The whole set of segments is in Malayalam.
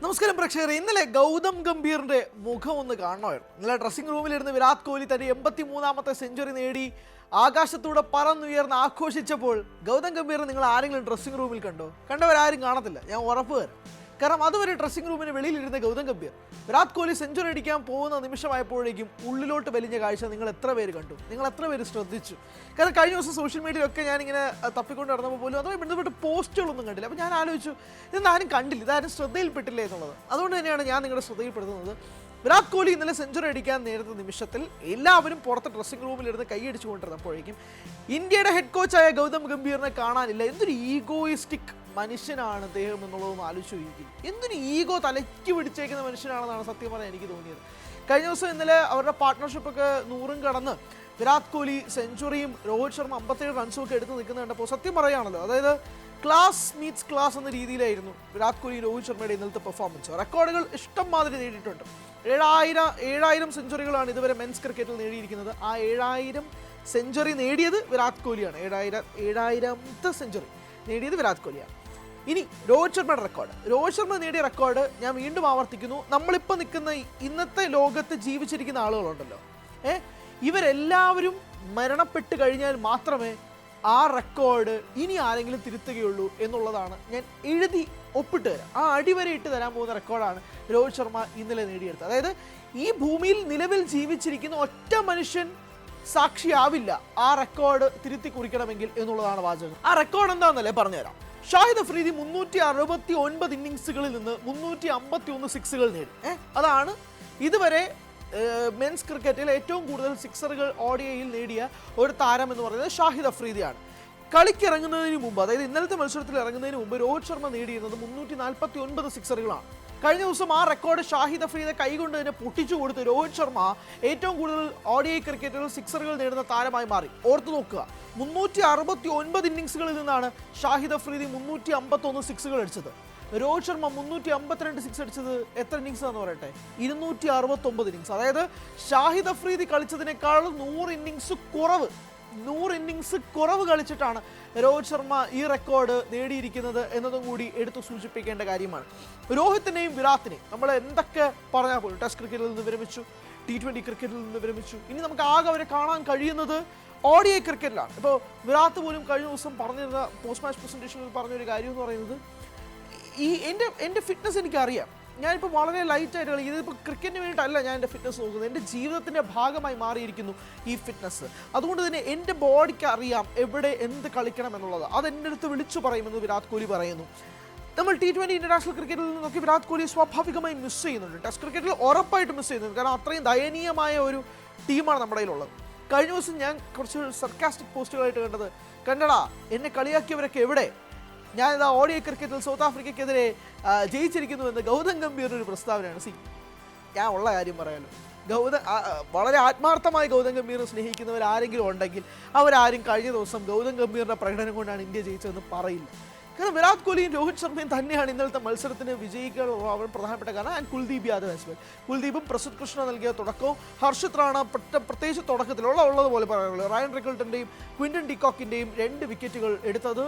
നമസ്കാരം പ്രേക്ഷകരെ, ഇന്നലെ ഗൗതം ഗംഭീറിന്റെ മുഖം ഒന്ന് കാണണമായിരുന്നു. ഇന്നലെ ഡ്രസ്സിംഗ് റൂമിലിരുന്ന് വിരാട് കോഹ്ലി തന്റെ 83ാമത്തെ സെഞ്ചുറി നേടി ആകാശത്തൂടെ പറന്നുയർന്ന് ആഘോഷിച്ചപ്പോൾ ഗൗതം ഗംഭീറിനെ നിങ്ങൾ ആരെങ്കിലും ഡ്രസ്സിംഗ് റൂമിൽ കണ്ടവരാരും കാണത്തില്ല, ഞാൻ ഉറപ്പ് തരാം. കാരണം അതുവരെ ഡ്രസ്സിംഗ് റൂമിന് വെളിയിലിരുന്ന ഗൗതം ഗംഭീർ വിരാട് കോഹ്ലി സെഞ്ചുറി അടിക്കാൻ പോകുന്ന നിമിഷമായപ്പോഴേക്കും ഉള്ളിലോട്ട് വലിഞ്ഞ കാഴ്ച നിങ്ങൾ എത്ര പേര് കണ്ടു, നിങ്ങൾ എത്ര പേര് ശ്രദ്ധിച്ചു? കാരണം കഴിഞ്ഞ ദിവസം സോഷ്യൽ മീഡിയയിലൊക്കെ ഞാനിങ്ങനെ തപ്പിക്കൊണ്ട് നടന്നപ്പോൾ പോലും അതുമായി ബന്ധപ്പെട്ട് പോസ്റ്റുകളൊന്നും കണ്ടില്ല. അപ്പോൾ ഞാൻ ആലോചിച്ചു, ഇതാരും കണ്ടില്ല, ഇതാരും ശ്രദ്ധയിൽപ്പെട്ടില്ല എന്നുള്ളത്. അതുകൊണ്ട് തന്നെയാണ് ഞാൻ നിങ്ങളുടെ ശ്രദ്ധയിൽപ്പെടുത്തുന്നത്. വിരാട് കോഹ്ലി ഇന്നലെ സെഞ്ചുറി അടിക്കാൻ നേരുന്ന നിമിഷത്തിൽ എല്ലാവരും പുറത്ത് ഡ്രസ്സിംഗ് റൂമിലിരുന്ന് കൈയടിച്ചു കൊണ്ടിരുന്നപ്പോഴേക്കും ഇന്ത്യയുടെ ഹെഡ് കോച്ചായ ഗൗതം ഗംഭീറിനെ കാണാനില്ല. എന്തൊരു ഈഗോയിസ്റ്റിക് മനുഷ്യനാണ് അദ്ദേഹം എന്നുള്ളതൊന്ന് ആലോചിച്ച് നോക്കി. എന്തൊരു ഈഗോ തലയ്ക്ക് പിടിച്ചേക്കുന്ന മനുഷ്യനാണെന്നാണ് സത്യം പറയാൻ എനിക്ക് തോന്നിയത്. കഴിഞ്ഞ ദിവസം ഇന്നലെ അവരുടെ പാർട്ട്ണർഷിപ്പൊക്കെ 100 കടന്ന് വിരാട് കോഹ്ലി സെഞ്ചുറിയും രോഹിത് ശർമ്മ 57 റൺസും ഒക്കെ എടുത്ത് നിൽക്കുന്ന കണ്ടപ്പോൾ സത്യം പറയാണല്ലോ, അതായത് ക്ലാസ് മീറ്റ്സ് ക്ലാസ് എന്ന രീതിയിലായിരുന്നു വിരാട് കോഹ്ലി രോഹിത് ശർമ്മയുടെ ഇന്നലത്തെ പെർഫോമൻസ്. റെക്കോർഡുകൾ ഇഷ്ടം മാതിരി നേടിയിട്ടുണ്ട്. 7000 സെഞ്ചുറികളാണ് ഇതുവരെ മെൻസ് ക്രിക്കറ്റിൽ നേടിയിരിക്കുന്നത്. ആ 7000 സെഞ്ചുറി നേടിയത് വിരാട് കോഹ്ലിയാണ്. 7000ാമത്തെ സെഞ്ചുറി നേടിയത് വിരാട് കോഹ്ലിയാണ്. ഇനി രോഹിത് ശർമ്മയുടെ റെക്കോർഡ്, രോഹിത് ശർമ്മ നേടിയ റെക്കോർഡ് ഞാൻ വീണ്ടും ആവർത്തിക്കുന്നു. നമ്മളിപ്പോൾ നിൽക്കുന്ന ഇന്നത്തെ ലോകത്ത് ജീവിച്ചിരിക്കുന്ന ആളുകളുണ്ടല്ലോ, ഇവരെല്ലാവരും മരണപ്പെട്ട് കഴിഞ്ഞാൽ മാത്രമേ ആ റെക്കോർഡ് ഇനി ആരെങ്കിലും തിരുത്തുകയുള്ളൂ എന്നുള്ളതാണ് ഞാൻ എഴുതി ഒപ്പിട്ട് തരാം. ആ അടിവരെ ഇട്ട് തരാൻ പോകുന്ന റെക്കോർഡാണ് രോഹിത് ശർമ്മ ഇന്നലെ നേടിയെടുത്തത്. അതായത് ഈ ഭൂമിയിൽ നിലവിൽ ജീവിച്ചിരിക്കുന്ന ഒറ്റ മനുഷ്യൻ സാക്ഷിയാവില്ല ആ റെക്കോർഡ് തിരുത്തി കുറിക്കണമെങ്കിൽ എന്നുള്ളതാണ് വാചകം. ആ റെക്കോർഡ് എന്താണെന്നല്ലേ പറഞ്ഞുതരാം. ഷാഹിദ് അഫ്രീദി 369 ഇന്നിങ്സുകളിൽ നിന്ന് 351 സിക്സുകൾ നേടി. അതാണ് ഇതുവരെ മെൻസ് ക്രിക്കറ്റിൽ ഏറ്റവും കൂടുതൽ സിക്സറുകൾ ഓഡിയയിൽ നേടിയ ഒരു താരം എന്ന് പറയുന്നത് ഷാഹിദ് അഫ്രീദിയാണ്. കളിക്കിറങ്ങുന്നതിന് മുമ്പ്, അതായത് ഇന്നലത്തെ മത്സരത്തിൽ ഇറങ്ങുന്നതിന് മുമ്പ് രോഹിത് ശർമ്മ നേടിയിരുന്നത് 349 സിക്സറുകളാണ്. കഴിഞ്ഞ ദിവസം ആ റെക്കോർഡ് ഷാഹിദ് അഫ്രീദിയെ കൈകൊണ്ട് തന്നെ പൊട്ടിച്ചു കൊടുത്ത് രോഹിത് ശർമ്മ ഏറ്റവും കൂടുതൽ ഓഡിഐ ക്രിക്കറ്റിൽ സിക്സറുകൾ നേടുന്ന താരമായി മാറി. ഓർത്തു നോക്കുക, 369 ഇന്നിങ്സുകളിൽ നിന്നാണ് ഷാഹിദ് അഫ്രീദി 351 സിക്സുകൾ അടിച്ചത്. രോഹിത് ശർമ്മ 352 സിക്സ് അടിച്ചത് എത്ര ഇന്നിങ്സ് ആണെന്ന് പറയട്ടെ? 269 ഇന്നിങ്സ്. അതായത് ഷാഹിദ് അഫ്രീദി കളിച്ചതിനേക്കാൾ 100 ഇന്നിങ്സ് കുറവ് കളിച്ചിട്ടാണ് രോഹിത് ശർമ്മ ഈ റെക്കോർഡ് നേടിയിരിക്കുന്നത് എന്നതും കൂടി എടുത്തു സൂചിപ്പിക്കേണ്ട കാര്യമാണ്. രോഹിത്തിനെയും വിരാത്തിനെയും നമ്മൾ എന്തൊക്കെ പറഞ്ഞാൽ പോലും ടെസ്റ്റ് ക്രിക്കറ്റിൽ നിന്ന് വിരമിച്ചു, T20 ക്രിക്കറ്റിൽ നിന്ന് വിരമിച്ചു, ഇനി നമുക്ക് ആകെ അവരെ കാണാൻ കഴിയുന്നത് ODI ക്രിക്കറ്റിലാണ്. ഇപ്പോൾ വിരാത്ത് പോലും കഴിഞ്ഞ ദിവസം പറഞ്ഞിരുന്ന പോസ്റ്റ് മാച്ച് പ്രസന്റേഷനിൽ പറഞ്ഞൊരു കാര്യം എന്ന് പറയുന്നത്, ഈ എൻ്റെ ഫിറ്റ്നസ് എനിക്കറിയാം, ഞാനിപ്പോൾ വളരെ ലൈറ്റായിട്ട് കളി, ഇതിപ്പോൾ ക്രിക്കറ്റിന് വേണ്ടിയിട്ടല്ല ഞാൻ എൻ്റെ ഫിറ്റ്നസ് നോക്കുന്നത്, എൻ്റെ ജീവിതത്തിൻ്റെ ഭാഗമായി മാറിയിരിക്കുന്നു ഈ ഫിറ്റ്നസ്. അതുകൊണ്ട് തന്നെ എൻ്റെ ബോഡിക്ക് അറിയാം എവിടെ എന്ത് കളിക്കണം എന്നുള്ളത്. അതെൻ്റെ അടുത്ത് വിളിച്ചു പറയുമെന്ന് വിരാട് കോഹ്ലി പറയുന്നു. നമ്മൾ T20 ഇൻ്റർനാഷണൽ ക്രിക്കറ്റിൽ നിന്നൊക്കെ വിരാട് കോഹ്ലി സ്വാഭാവികമായി മിസ് ചെയ്യുന്നുണ്ട്. ടെസ്റ്റ് ക്രിക്കറ്റിൽ ഉറപ്പായിട്ട് മിസ് ചെയ്യുന്നുണ്ട്. കാരണം അത്രയും ദയനീയമായ ഒരു ടീമാണ് നമ്മുടെ കയ്യിലുള്ളത്. കഴിഞ്ഞ ദിവസം ഞാൻ കുറച്ച് സർക്കാസ്റ്റിക് പോസ്റ്റുകളായിട്ട് കണ്ടടാ എന്നെ കളിയാക്കിയവരൊക്കെ എവിടെ? ഞാനിതാ ODI ക്രിക്കറ്റിൽ സൗത്ത് ആഫ്രിക്കയ്ക്കെതിരെ ജയിച്ചിരിക്കുന്നുവെന്ന് ഗൗതം ഗംഭീറിൻ്റെ ഒരു പ്രസ്താവനയാണ്. ഞാൻ ഉള്ള കാര്യം പറയാമല്ലോ, വളരെ ആത്മാർത്ഥമായി ഗൗതം ഗംഭീറിനെ സ്നേഹിക്കുന്നവർ ആരെങ്കിലും ഉണ്ടെങ്കിൽ അവരാരും കഴിഞ്ഞ ദിവസം ഗൗതം ഗംഭീറിൻ്റെ പ്രകടനം കൊണ്ടാണ് ഇന്ത്യ ജയിച്ചതെന്ന് പറയില്ല. കാരണം വിരാട് കോഹ്ലിയും രോഹിത് ശർമ്മയും തന്നെയാണ് ഇന്നലത്തെ മത്സരത്തിന് വിജയിക്കാനുള്ള അവർ പ്രധാനപ്പെട്ട കാരണം. And Kuldeep Yadav as well. കുൽദീപും പ്രസിദ്ധ് കൃഷ്ണ നൽകിയ തുടക്കവും ഹർഷിത് റാണ പ്രത്യേകിച്ച് തുടക്കത്തിലുള്ളതുപോലെ പറയാനുള്ളത് റയൻ റിക്കിൾട്ടൻ്റെയും ക്വിൻ്റൻ ഡിക്കോക്കിൻ്റെയും 2 വിക്കറ്റുകൾ എടുത്തത്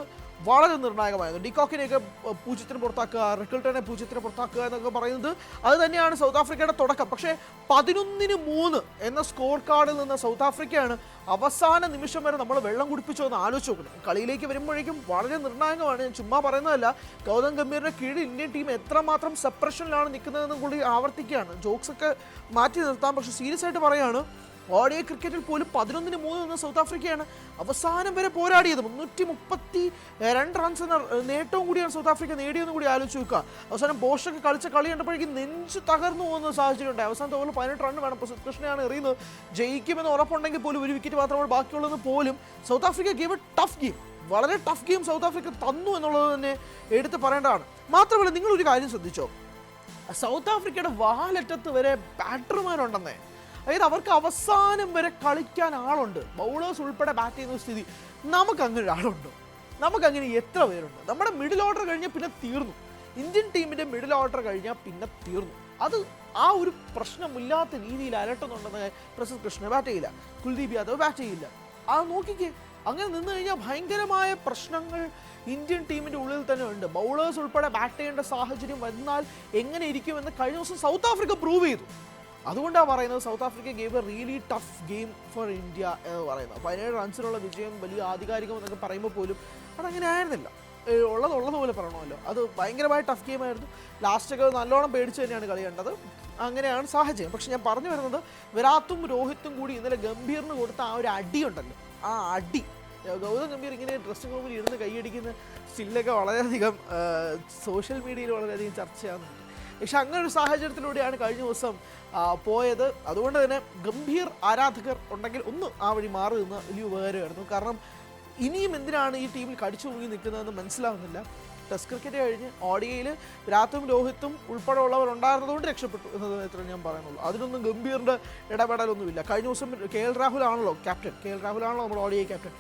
വളരെ നിർണായകമായിരുന്നു. ഡിക്കോക്കിനെയൊക്കെ 0-ന് പുറത്താക്കുക, റിക്കിൾട്ടനെ 0-ന് പുറത്താക്കുക എന്നൊക്കെ പറയുന്നത് അത് തന്നെയാണ് സൗത്ത് ആഫ്രിക്കയുടെ തുടക്കം. പക്ഷേ 11-3 എന്ന സ്കോർ കാർഡിൽ നിന്ന് സൗത്ത് ആഫ്രിക്കയാണ് അവസാന നിമിഷം വരെ നമ്മൾ വെള്ളം കുടിപ്പിച്ചോ എന്ന് ആലോചിച്ച് നോക്കുന്നത്. കളിയിലേക്ക് വരുമ്പോഴേക്കും വളരെ നിർണായകമാണ്. ഞാൻ ചുമ്മാ പറയുന്നതല്ല, ഗൗതം ഗംഭീറിൻ്റെ കീഴിൽ ഇന്ത്യൻ ടീം എത്രമാത്രം സെപ്പറേഷനിലാണ് നിൽക്കുന്നതെന്നും കൂടി ആവർത്തിക്കുകയാണ്. ജോക്സൊക്കെ മാറ്റി നിർത്താം, പക്ഷേ സീരിയസ് ആയിട്ട് പറയുകയാണ്, ODI ക്രിക്കറ്റിൽ പോലും 11-3 എന്ന സൗത്ത് ആഫ്രിക്കയാണ് അവസാനം വരെ പോരാടിയത്. 332 റൺസ് എന്ന നേട്ടവും കൂടിയാണ് സൗത്ത് ആഫ്രിക്ക നേടിയെന്ന് കൂടി ആലോചിച്ച് നോക്കുക. അവസാനം ബോഷൊക്കെ കളിച്ച കളി കണ്ടപ്പോഴേക്കും നെഞ്ച് തകർന്നു പോകുന്ന സാഹചര്യം ഉണ്ടായി. അവസാനത്തെ ഓവറിൽ 18 റൺ വേണം. പ്രസിദ്ധ് കൃഷ്ണയാണ് എറിയുന്നത്. ജയിക്കുമെന്ന് ഉറപ്പുണ്ടെങ്കിൽ പോലും 1 വിക്കറ്റ് മാത്രമാണ് ബാക്കിയുള്ളത് പോലും south Africa game tough game, വളരെ ടഫ് ഗെയിം സൗത്ത് ആഫ്രിക്ക തന്നു എന്നുള്ളത് തന്നെ എടുത്ത് പറയേണ്ടതാണ്. മാത്രമല്ല, നിങ്ങളൊരു കാര്യം ശ്രദ്ധിച്ചോ, സൗത്ത് ആഫ്രിക്കയുടെ വാലറ്റത്ത് വരെ ബാറ്റർമാരുണ്ടെന്നേ. അതായത് അവർക്ക് അവസാനം വരെ കളിക്കാൻ ആളുണ്ട്. ബൗളേഴ്സ് ഉൾപ്പെടെ ബാറ്റ് ചെയ്യുന്ന സ്ഥിതി. നമുക്കങ്ങനെ ഒരാളുണ്ടോ? നമുക്കങ്ങനെ എത്ര പേരുണ്ട്? നമ്മുടെ മിഡിൽ ഓർഡർ കഴിഞ്ഞാൽ പിന്നെ തീർന്നു. ഇന്ത്യൻ ടീമിൻ്റെ മിഡിൽ ഓർഡർ കഴിഞ്ഞാൽ പിന്നെ തീർന്നു. അത് ആ ഒരു പ്രശ്നമില്ലാത്ത രീതിയിൽ അലട്ടുന്നുണ്ടെന്ന് പ്രസിദ്ധ് കൃഷ്ണ ബാറ്റ് ചെയ്യില്ല, കുൽദീപ് യാദവ് ബാറ്റ് ചെയ്യില്ല. അത് നോക്കിക്കേ, അങ്ങനെ നിന്ന് കഴിഞ്ഞാൽ ഭയങ്കരമായ പ്രശ്നങ്ങൾ ഇന്ത്യൻ ടീമിൻ്റെ ഉള്ളിൽ തന്നെ ഉണ്ട്. ബൗളേഴ്സ് ഉൾപ്പെടെ ബാറ്റ് ചെയ്യേണ്ട സാഹചര്യം വന്നാൽ എങ്ങനെ ഇരിക്കുമെന്ന് കഴിഞ്ഞ ദിവസം സൗത്ത് ആഫ്രിക്ക പ്രൂവ് ചെയ്തു. അതുകൊണ്ടാണ് പറയുന്നത് south Africa game A really tough game for India എന്ന് പറയുന്നത്. 17 റൺസിനുള്ള വിജയം വലിയ ആധികാരികം എന്നൊക്കെ പറയുമ്പോൾ പോലും അതങ്ങനെ ആയിരുന്നില്ല. ഉള്ളതുപോലെ പറയണമല്ലോ, അത് ഭയങ്കരമായ ടഫ് ഗെയിമായിരുന്നു. ലാസ്റ്റൊക്കെ നല്ലോണം പേടിച്ച് തന്നെയാണ് കളി കണ്ടത്. അങ്ങനെയാണ് സാഹചര്യം. പക്ഷെ ഞാൻ പറഞ്ഞു വരുന്നത്, വിരാട്ടും രോഹിത്തും കൂടി ഇന്നലെ ഗംഭീറിന് കൊടുത്ത ആ ഒരു അടിയുണ്ടല്ലോ, ആ അടി, ഗൗതം ഗംഭീർ ഇങ്ങനെ ഡ്രസ്സിംഗ് റൂമിൽ ഇരുന്ന് കൈയടിക്കുന്ന സ്റ്റില്ലൊക്കെ വളരെയധികം സോഷ്യൽ മീഡിയയിൽ വളരെയധികം ചർച്ചയാകുന്നുണ്ട്. പക്ഷെ അങ്ങനെ ഒരു സാഹചര്യത്തിലൂടെയാണ് കഴിഞ്ഞ ദിവസം പോയത്. അതുകൊണ്ട് തന്നെ ഗംഭീർ ആരാധകർ ഉണ്ടെങ്കിൽ ഒന്ന് ആ വഴി മാറി നിന്ന് വലിയ ഉപകാരമായിരുന്നു. കാരണം ഇനിയും എന്തിനാണ് ഈ ടീമിൽ കടിച്ചു മുങ്ങി നിൽക്കുന്നതെന്ന് മനസ്സിലാവുന്നില്ല. ടെസ്റ്റ് ക്രിക്കറ്റ് കഴിഞ്ഞ് ഓഡിയയിൽ വിരാട്ടും രോഹിത്തും ഉൾപ്പെടെ ഉള്ളവർ ഉണ്ടായിരുന്നതുകൊണ്ട് രക്ഷപ്പെട്ടു എന്നത് മാത്രമേ ഞാൻ പറയുന്നുള്ളൂ. അതിനൊന്നും ഗംഭീറിൻ്റെ ഇടപെടലൊന്നുമില്ല. കഴിഞ്ഞ ദിവസം KL രാഹുൽ ആണല്ലോ ക്യാപ്റ്റൻ, KL രാഹുൽ ആണല്ലോ നമ്മുടെ ODI ക്യാപ്റ്റൻ.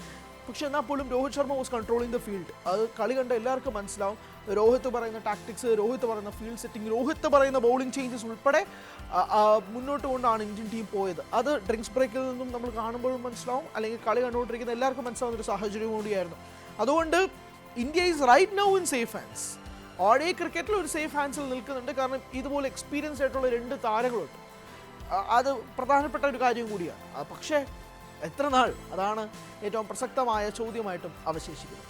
പക്ഷെ എന്നാൽ പോലും Rohit Sharma was controlling the field. അത് കളി കണ്ട എല്ലാവർക്കും മനസ്സിലാവും. രോഹിത്ത് പറയുന്ന ടാക്ടിക്സ്, രോഹിത്ത് പറയുന്ന ഫീൽഡ് സെറ്റിംഗ്, രോഹിത്ത് പറയുന്ന ബൗളിംഗ് ചേഞ്ചസ് ഉൾപ്പെടെ മുന്നോട്ട് കൊണ്ടാണ് ഇന്ത്യൻ ടീം പോയത്. അത് ഡ്രിങ്ക്സ് ബ്രേക്കിൽ നിന്നും നമ്മൾ കാണുമ്പോഴും മനസ്സിലാവും, അല്ലെങ്കിൽ കളി കണ്ടുകൊണ്ടിരിക്കുന്ന എല്ലാവർക്കും മനസ്സിലാവുന്ന ഒരു സാഹചര്യം കൂടിയായിരുന്നു. അതുകൊണ്ട് India is right now in safe hands. ODI ക്രിക്കറ്റിൽ ഒരു സേഫ് ഹാൻഡ്സിൽ നിൽക്കുന്നുണ്ട്. കാരണം ഇതുപോലെ എക്സ്പീരിയൻസ് ആയിട്ടുള്ള 2 താരങ്ങളുണ്ട്. അത് പ്രധാനപ്പെട്ട ഒരു കാര്യം കൂടിയാണ്. പക്ഷേ എത്ര നാൾ, അതാണ് ഏറ്റവും പ്രസക്തമായ ചോദ്യമായിട്ടും അവശേഷിക്കുന്നത്.